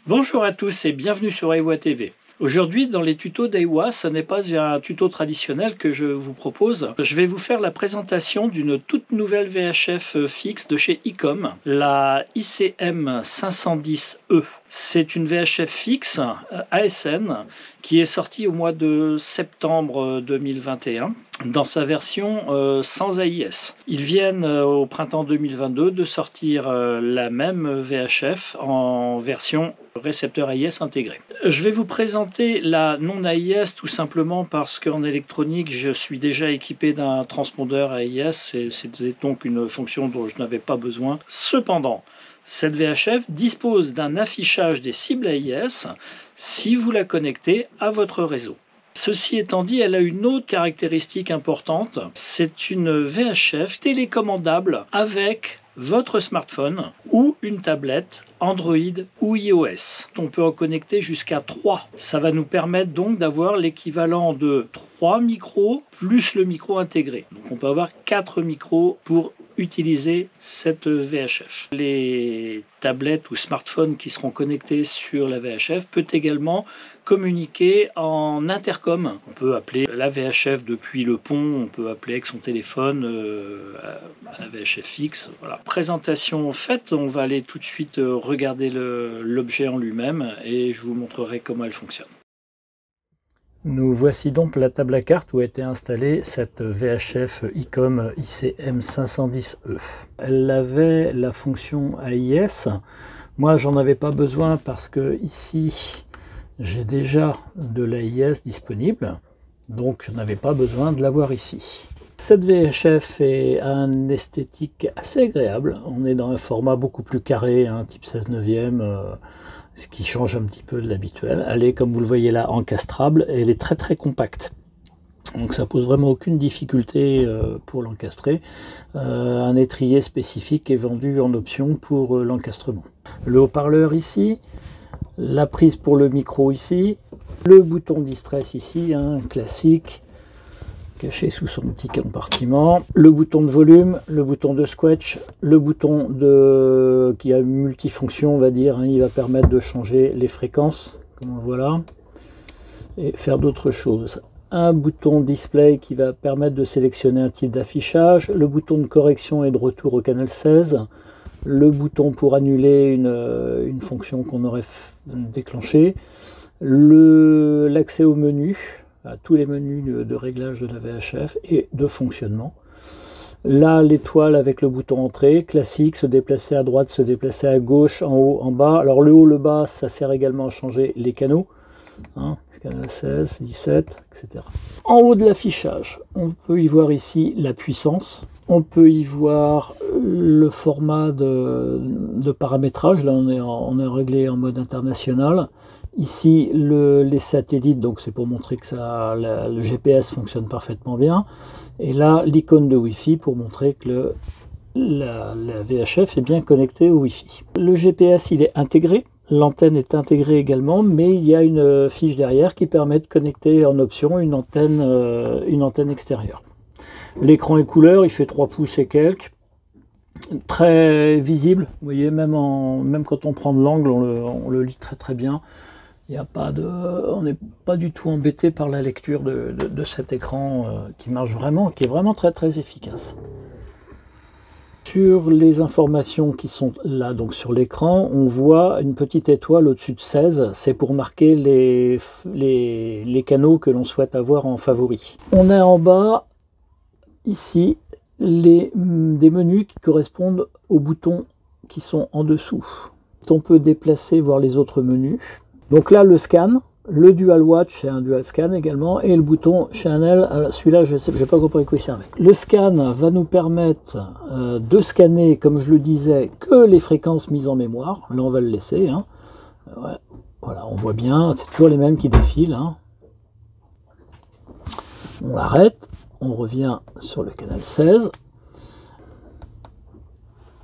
Bonjour à tous et bienvenue sur Aiwa TV. Aujourd'hui, dans les tutos d'Aiwa, ce n'est pas un tuto traditionnel que je vous propose. Je vais vous faire la présentation d'une toute nouvelle VHF fixe de chez ICOM, la ICM 510E. C'est une VHF fixe ASN qui est sortie au mois de septembre 2021 dans sa version sans AIS. Ils viennent au printemps 2022 de sortir la même VHF en version récepteur AIS intégré. Je vais vous présenter la non AIS tout simplement parce qu'en électronique je suis déjà équipé d'un transpondeur AIS et c'était donc une fonction dont je n'avais pas besoin. Cependant, cette VHF dispose d'un affichage des cibles AIS si vous la connectez à votre réseau. Ceci étant dit, elle a une autre caractéristique importante, c'est une VHF télécommandable avec votre smartphone ou une tablette Android ou iOS. On peut en connecter jusqu'à 3. Ça va nous permettre donc d'avoir l'équivalent de 3 micros plus le micro intégré. Donc on peut avoir 4 micros pour utiliser cette VHF. Les tablettes ou smartphones qui seront connectés sur la VHF peuvent également communiquer en intercom. On peut appeler la VHF depuis le pont, on peut appeler avec son téléphone à la VHF fixe. Voilà. Présentation faite, on va aller tout de suite regarder l'objet en lui-même et je vous montrerai comment elle fonctionne. Nous voici donc la table à cartes où a été installée cette VHF ICOM ICM 510E. Elle avait la fonction AIS. Moi, j'en avais pas besoin parce que ici, j'ai déjà de l'AIS disponible, donc je n'avais pas besoin de l'avoir ici. Cette VHF a une esthétique assez agréable. On est dans un format beaucoup plus carré, type 16/9, ce qui change un petit peu de l'habituel. Elle est, comme vous le voyez là, encastrable et elle est très très compacte. Donc ça pose vraiment aucune difficulté pour l'encastrer. Un étrier spécifique est vendu en option pour l'encastrement. Le haut-parleur ici, la prise pour le micro ici, le bouton distress ici, classique, caché sous son petit compartiment, le bouton de volume, le bouton de scratch, le bouton qui a une multifonction, on va dire, il va permettre de changer les fréquences, comme on voit là, et faire d'autres choses. Un bouton display qui va permettre de sélectionner un type d'affichage, le bouton de correction et de retour au canal 16, le bouton pour annuler une fonction qu'on aurait déclenchée, l'accès au menu, à tous les menus de réglage de la VHF et de fonctionnement. Là, l'étoile avec le bouton entrée, classique, se déplacer à droite, se déplacer à gauche, en haut, en bas. Alors le haut, le bas, ça sert également à changer les canaux. Canal 16, 17, etc. En haut de l'affichage, on peut y voir ici la puissance. On peut y voir le format de paramétrage. Là, on est réglé en mode international. Ici, les satellites, donc c'est pour montrer que le GPS fonctionne parfaitement bien. Et là, l'icône de Wi-Fi pour montrer que la VHF est bien connectée au Wi-Fi. Le GPS, il est intégré. L'antenne est intégrée également, mais il y a une fiche derrière qui permet de connecter en option une antenne extérieure. L'écran est couleur, il fait 3 pouces et quelques. Très visible, vous voyez, même quand on prend de l'angle, on le lit très très bien. On n'est pas du tout embêté par la lecture de cet écran qui marche vraiment, qui est vraiment très très efficace. Sur les informations qui sont là, donc sur l'écran, on voit une petite étoile au-dessus de 16, c'est pour marquer les canaux que l'on souhaite avoir en favori. On a en bas, ici, des menus qui correspondent aux boutons qui sont en dessous. On peut déplacer, voir les autres menus. Donc là, le scan, le dual watch, c'est un dual scan également, et le bouton channel, celui-là, je n'ai pas compris à quoi il servait. Le scan va nous permettre de scanner, comme je le disais, que les fréquences mises en mémoire. Là, on va le laisser. Ouais. Voilà, on voit bien, c'est toujours les mêmes qui défilent. On l'arrête, on revient sur le canal 16.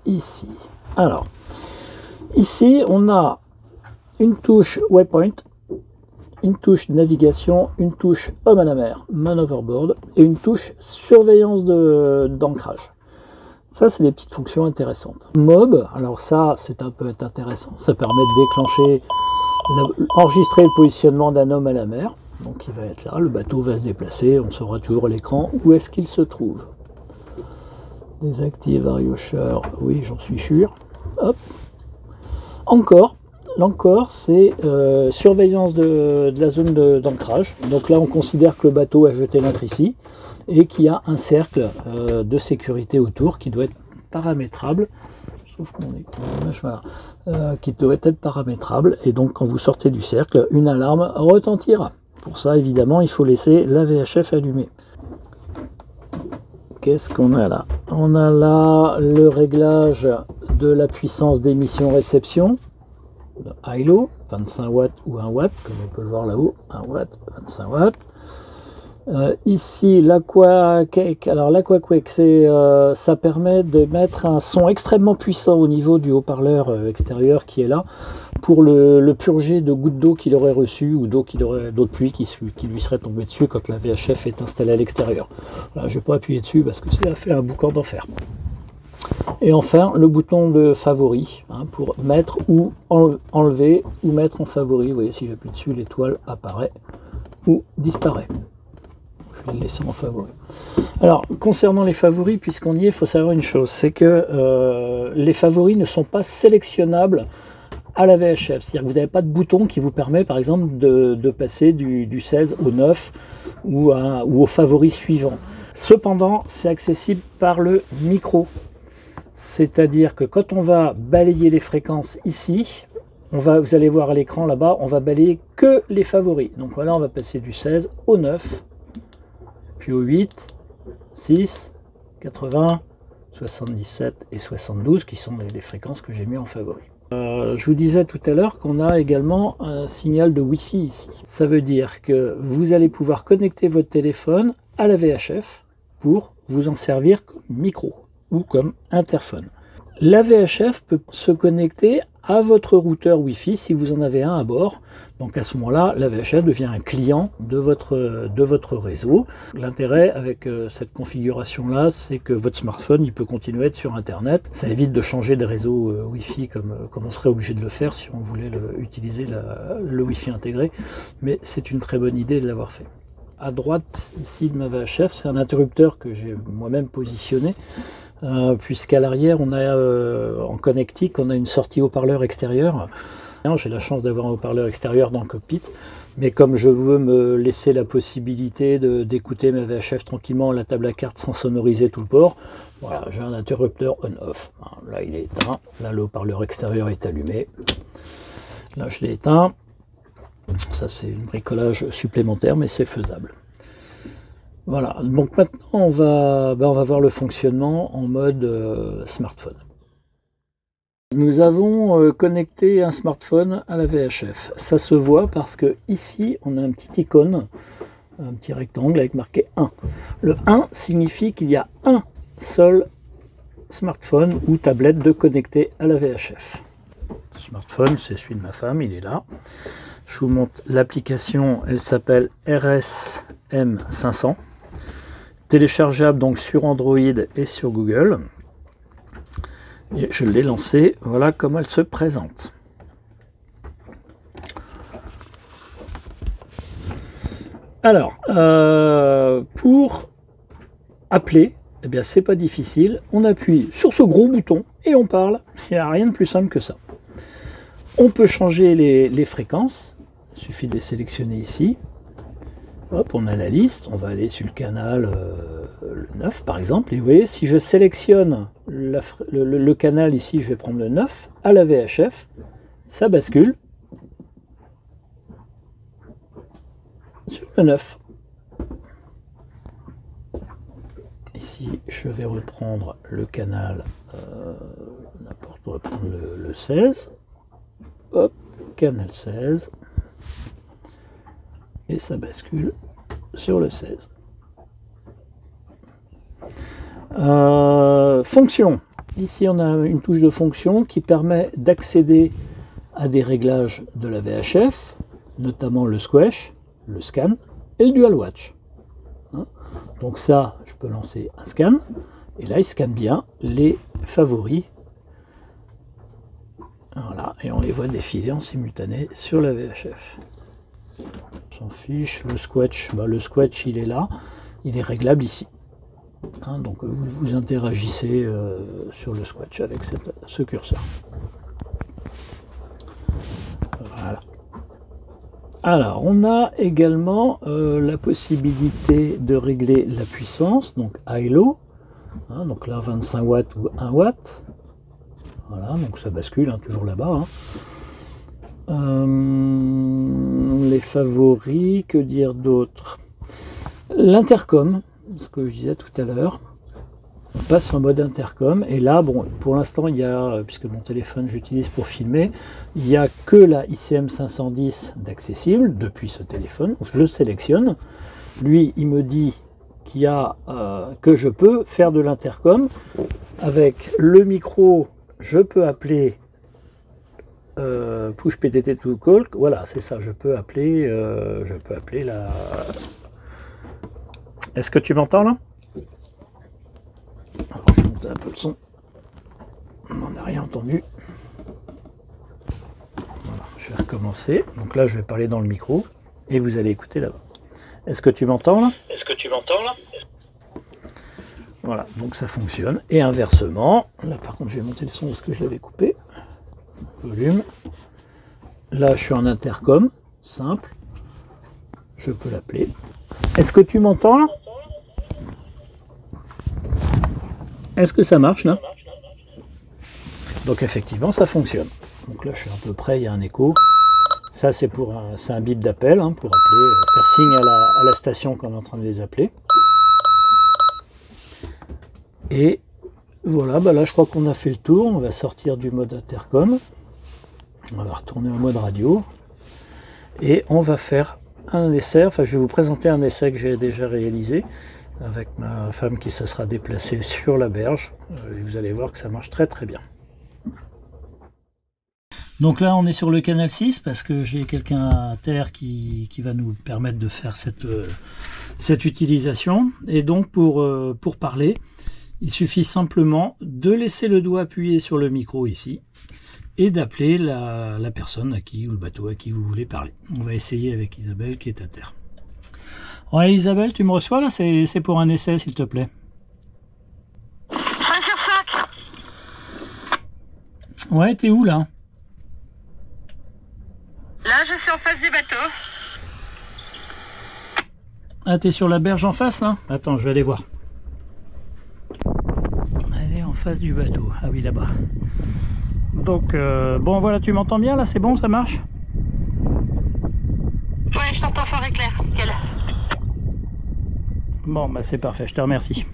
Ici. Alors, ici, on a une touche waypoint, une touche navigation, une touche homme à la mer, man overboard, et une touche surveillance d'ancrage. Ça, c'est des petites fonctions intéressantes. Mob, alors ça, c'est un peu intéressant. Ça permet de déclencher, enregistrer le positionnement d'un homme à la mer. Donc il va être là, le bateau va se déplacer, on saura toujours à l'écran où est-ce qu'il se trouve. Désactive Ariosher, oui, j'en suis sûr. Hop. Encore, c'est surveillance de la zone d'ancrage. Donc là, on considère que le bateau a jeté l'ancre ici et qu'il y a un cercle de sécurité autour qui doit être paramétrable. Sauf qu'on est voilà, qui doit être paramétrable. Et donc, quand vous sortez du cercle, une alarme retentira. Pour ça, évidemment, il faut laisser la VHF allumée. Qu'est-ce qu'on a là? On a là le réglage de la puissance d'émission-réception. ILO, 25 watts ou 1 watt, comme on peut le voir là-haut, 1 watt, 25 watts. Ici, l'Aquacake, alors l'Aquacake, ça permet de mettre un son extrêmement puissant au niveau du haut-parleur extérieur qui est là, pour le purger de gouttes d'eau qu'il aurait reçues ou d'eau de pluie qui lui serait tombée dessus quand la VHF est installée à l'extérieur. Voilà, je ne vais pas appuyer dessus parce que ça fait un boucan d'enfer. Et enfin, le bouton de favori, hein, pour mettre ou enlever ou mettre en favori. Vous voyez, si j'appuie dessus, l'étoile apparaît ou disparaît. Je vais le laisser en favori. Alors, concernant les favoris, puisqu'on y est, il faut savoir une chose, c'est que les favoris ne sont pas sélectionnables à la VHF. C'est-à-dire que vous n'avez pas de bouton qui vous permet, par exemple, de passer du 16 au 9 ou au favori suivant. Cependant, c'est accessible par le micro. C'est-à-dire que quand on va balayer les fréquences ici, vous allez voir à l'écran là-bas, on va balayer que les favoris. Donc voilà, on va passer du 16 au 9, puis au 8, 6, 80, 77 et 72, qui sont les fréquences que j'ai mis en favori. Je vous disais tout à l'heure qu'on a également un signal de Wi-Fi ici. Ça veut dire que vous allez pouvoir connecter votre téléphone à la VHF pour vous en servir comme micro ou comme interphone. La VHF peut se connecter à votre routeur Wi-Fi si vous en avez un à bord. Donc à ce moment-là, la VHF devient un client de votre réseau. L'intérêt avec cette configuration-là, c'est que votre smartphone il peut continuer à être sur Internet. Ça évite de changer de réseau Wi-Fi comme on serait obligé de le faire si on voulait utiliser le Wi-Fi intégré. Mais c'est une très bonne idée de l'avoir fait. À droite ici de ma VHF, c'est un interrupteur que j'ai moi-même positionné. Puisqu'à l'arrière, on a en connectique, on a une sortie haut-parleur extérieur. J'ai la chance d'avoir un haut-parleur extérieur dans le cockpit, mais comme je veux me laisser la possibilité d'écouter ma VHF tranquillement à la table à cartes sans sonoriser tout le port, voilà, j'ai un interrupteur on-off. Là, il est éteint. Là, le haut-parleur extérieur est allumé. Là, je l'ai éteint. Ça, c'est un bricolage supplémentaire, mais c'est faisable. Voilà, donc maintenant on va voir le fonctionnement en mode smartphone. Nous avons connecté un smartphone à la VHF. Ça se voit parce que ici on a un petit icône, un petit rectangle avec marqué 1. Le 1 signifie qu'il y a un seul smartphone ou tablette de connecté à la VHF. Ce smartphone, c'est celui de ma femme, il est là. Je vous montre l'application, elle s'appelle RSM500. Téléchargeable donc sur Android et sur Google. Et je l'ai lancée, voilà comment elle se présente. Alors, pour appeler, eh bien c'est pas difficile. On appuie sur ce gros bouton et on parle. Il n'y a rien de plus simple que ça. On peut changer les fréquences. Il suffit de les sélectionner ici. Hop, on a la liste, on va aller sur le canal 9 par exemple, et vous voyez, si je sélectionne le canal ici, je vais prendre le 9 à la VHF, ça bascule sur le 9. Ici, je vais reprendre le canal, n'importe, on va prendre le 16, hop, canal 16, et ça bascule sur le 16. Fonction. Ici, on a une touche de fonction qui permet d'accéder à des réglages de la VHF, notamment le squash, le scan et le dual watch. Donc ça, je peux lancer un scan. Et là, il scanne bien les favoris. Voilà, et on les voit défiler en simultané sur la VHF. On s'en fiche, le squelch, le squelch il est là, il est réglable ici. Hein, donc vous interagissez sur le squelch avec ce curseur. Voilà. Alors, on a également la possibilité de régler la puissance, donc high-low, hein, donc là 25 watts ou 1 watt. Voilà, donc ça bascule, hein, toujours là-bas. Hein. Les favoris, que dire d'autre? L'intercom, ce que je disais tout à l'heure. On passe en mode intercom et là, bon, pour l'instant, il y a, puisque mon téléphone j'utilise pour filmer, il n'y a que la ICM 510 d'accessible depuis ce téléphone. Je le sélectionne. Lui, il me dit qu'il y a, que je peux faire de l'intercom. Avec le micro, je peux appeler push PTT to call. Voilà, c'est ça, je peux appeler la... Est-ce que tu m'entends là? Alors, je monte un peu le son. On n'a rien entendu. Voilà, je vais recommencer. Donc là, je vais parler dans le micro et vous allez écouter là-bas. Est-ce que tu m'entends là? Est-ce que tu m'entends là? Voilà, donc ça fonctionne. Et inversement, là par contre, je vais monter le son parce que je l'avais coupé. Volume. Là, je suis en intercom, simple. Je peux l'appeler. Est-ce que tu m'entends là? Est-ce que ça marche là? Donc effectivement ça fonctionne. Donc là je suis à peu près, il y a un écho. Ça c'est pour un bip d'appel, hein, pour appeler, faire signe à la station qu'on est en train de les appeler. Et voilà, là je crois qu'on a fait le tour. On va sortir du mode intercom. On va retourner en mode radio. Et on va faire un essai, enfin je vais vous présenter un essai que j'ai déjà réalisé avec ma femme qui se sera déplacée sur la berge. Et vous allez voir que ça marche très très bien. Donc là on est sur le canal 6 parce que j'ai quelqu'un à terre qui va nous permettre de faire cette utilisation. Et donc pour parler, il suffit simplement de laisser le doigt appuyé sur le micro ici et d'appeler la personne à qui, ou le bateau à qui vous voulez parler. On va essayer avec Isabelle qui est à terre. Ouais Isabelle, tu me reçois là? C'est pour un essai s'il te plaît. 5 sur 5. Ouais, t'es où là? Là je suis en face du bateau. Ah, t'es sur la berge en face là? Attends, je vais aller voir. Elle est en face du bateau. Ah oui, là-bas. Donc, bon voilà, tu m'entends bien là? C'est bon, ça marche? Ouais, je t'entends fort et clair. Nickel. Bon, bah c'est parfait, je te remercie.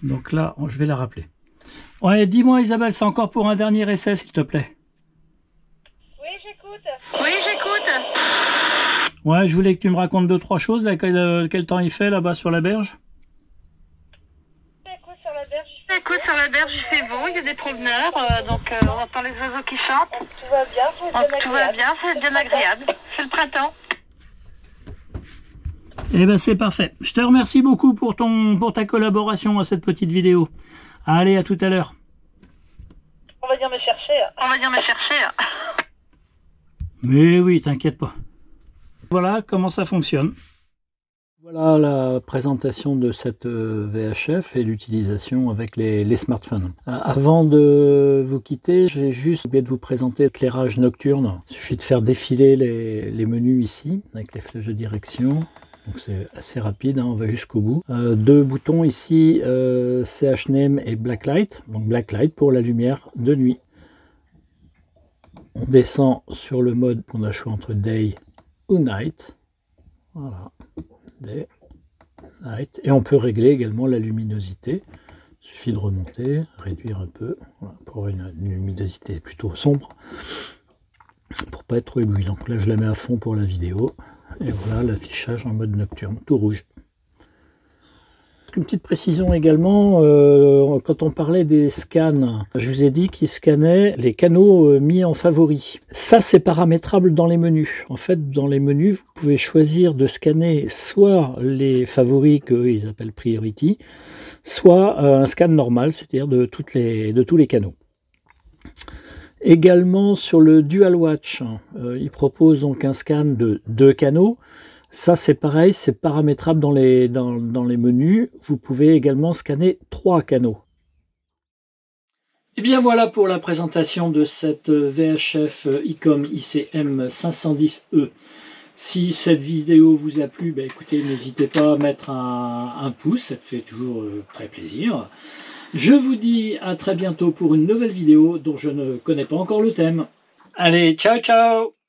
Donc là, je vais la rappeler. Ouais, dis-moi Isabelle, c'est encore pour un dernier essai s'il te plaît. Oui, j'écoute. Oui, j'écoute. Ouais, je voulais que tu me racontes 2-3 choses, là, quel temps il fait là-bas sur la berge. Écoute, sur la berge, il fait beau, il y a des promeneurs, donc on entend les oiseaux qui chantent. Donc, tout va bien, c'est bien agréable. C'est le printemps. Eh ben c'est parfait. Je te remercie beaucoup pour ta collaboration à cette petite vidéo. Allez, à tout à l'heure. On va venir me chercher. Mais oui, t'inquiète pas. Voilà comment ça fonctionne. Voilà la présentation de cette VHF et l'utilisation avec les smartphones. Avant de vous quitter, j'ai juste oublié de vous présenter l'éclairage nocturne. Il suffit de faire défiler les menus ici avec les flèches de direction. Donc c'est assez rapide, hein, on va jusqu'au bout. Deux boutons ici, CHNAME et Blacklight. Donc Blacklight pour la lumière de nuit. On descend sur le mode qu'on a choisi entre Day ou Night. Voilà, Day, Night. Et on peut régler également la luminosité. Il suffit de remonter, réduire un peu, voilà, pour une luminosité plutôt sombre. Pour pas être trop ébloui. Donc là je la mets à fond pour la vidéo. Et voilà l'affichage en mode nocturne, tout rouge. Une petite précision également, quand on parlait des scans, je vous ai dit qu'ils scannaient les canaux mis en favori. Ça, c'est paramétrable dans les menus. En fait, dans les menus, vous pouvez choisir de scanner soit les favoris qu'ils appellent priority, soit un scan normal, c'est-à-dire de tous les canaux. Également sur le Dual Watch, il propose donc un scan de 2 canaux. Ça c'est pareil, c'est paramétrable dans les menus. Vous pouvez également scanner 3 canaux. Et bien voilà pour la présentation de cette VHF ICOM ICM 510E. Si cette vidéo vous a plu, écoutez, n'hésitez pas à mettre un pouce, ça fait toujours très plaisir. Je vous dis à très bientôt pour une nouvelle vidéo dont je ne connais pas encore le thème. Allez, ciao ciao!